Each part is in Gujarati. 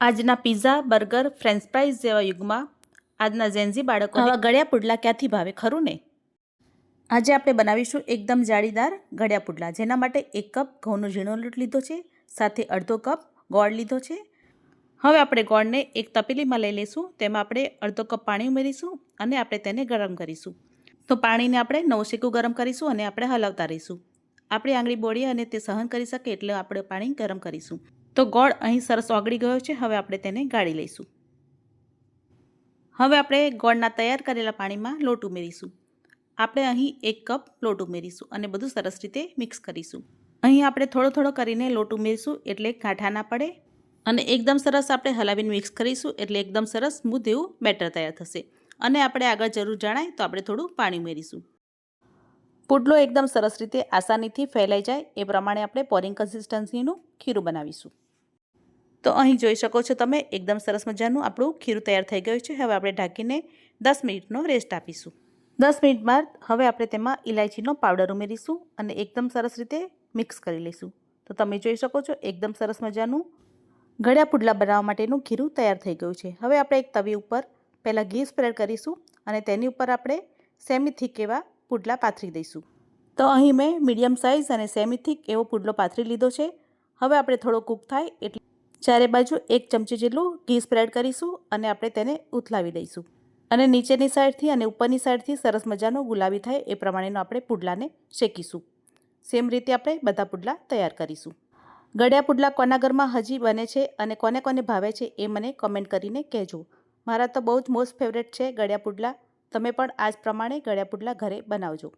આજના પિઝા, બર્ગર, ફ્રેન્ચ ફ્રાઈઝ જેવા યુગમાં આજના ઝેન્ઝી બાળકો આવા ગળ્યા પુડલા ક્યાંથી ભાવે, ખરું ને? આજે આપણે બનાવીશું એકદમ જાળીદાર ગળ્યા પુડલા, જેના માટે 1 કપ ઘઉંનો ઝીણો લોટ લીધો છે, સાથે અડધો કપ ગોળ લીધો છે. હવે આપણે ગોળને એક તપેલીમાં લઈ લઈશું. તેમાં આપણે અડધો કપ પાણી ઉમેરીશું અને આપણે તેને ગરમ કરીશું. તો પાણીને આપણે નવશેકું ગરમ કરીશું અને આપણે હલાવતા રહીશું. આપણી આંગળી બોળીએ અને તે સહન કરી શકે એટલે આપણે પાણી ગરમ કરીશું. તો ગોળ અહીં સરસ ઓગળી ગયો છે. હવે આપણે તેને ગાળી લઈશું. હવે આપણે ગોળના તૈયાર કરેલા પાણીમાં લોટ ઉમેરીશું. આપણે અહીં 1 કપ લોટ ઉમેરીશું અને બધું સરસ રીતે મિક્સ કરીશું. અહીં આપણે થોડો થોડો કરીને લોટ ઉમેરીશું એટલે ગાંઠા ના પડે અને એકદમ સરસ આપણે હલાવીને મિક્સ કરીશું એટલે એકદમ સરસ સ્મૂથ એવું બેટર તૈયાર થશે. અને આપણે આગળ જરૂર જણાય તો આપણે થોડું પાણી ઉમેરીશું. પુડલો એકદમ સરસ રીતે આસાનીથી ફેલાઈ જાય એ પ્રમાણે આપણે પોરિંગ કન્સિસ્ટન્સીનું ખીરું બનાવીશું. તો અહીં જોઈ શકો છો તમે, એકદમ સરસ મજાનું આપણું ખીરું તૈયાર થઈ ગયું છે. હવે આપણે ઢાંકીને 10 મિનિટનો રેસ્ટ આપીશું. 10 મિનિટ બાદ હવે આપણે તેમાં ઇલાયચીનો પાવડર ઉમેરીશું અને એકદમ સરસ રીતે મિક્સ કરી લઈશું. તો તમે જોઈ શકો છો એકદમ સરસ મજાનું ગળ્યા પુડલા બનાવવા માટેનું ખીરું તૈયાર થઈ ગયું છે. હવે આપણે એક તવી ઉપર પહેલાં ઘી સ્પ્રેડ કરીશું અને તેની ઉપર આપણે સેમી થીક એવા પુડલા પાથરી દઈશું. તો અહીં મેં મીડિયમ સાઇઝ અને સેમી થીક એવો પુડલો પાથરી લીધો છે. હવે આપણે થોડો કૂક થાય એટલે ચારે બાજુ 1 ચમચી જેટલું ઘી સ્પ્રેડ કરીશું અને આપણે તેને ઉથલાવી દઈશું. અને નીચેની સાઈડથી અને ઉપરની સાઈડથી સરસ મજાનો ગુલાબી થાય એ પ્રમાણેનો આપણે પુડલાને શેકીશું. સેમ રીતે આપણે બધા પુડલા તૈયાર કરીશું. ગળ્યા પુડલા કોના ઘરમાં હજી બને છે અને કોને કોને ભાવે છે એ મને કમેન્ટ કરીને કહેજો. મારા તો બહુ જ મોસ્ટ ફેવરેટ છે ગળ્યા પુડલા. તમે પણ આ જ પ્રમાણે ગળ્યા પુડલા ઘરે બનાવજો.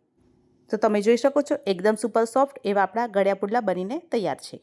તો તમે જોઈ શકો છો એકદમ સુપર સોફ્ટ એવા આપણા ગળ્યા પુડલા બનીને તૈયાર છે.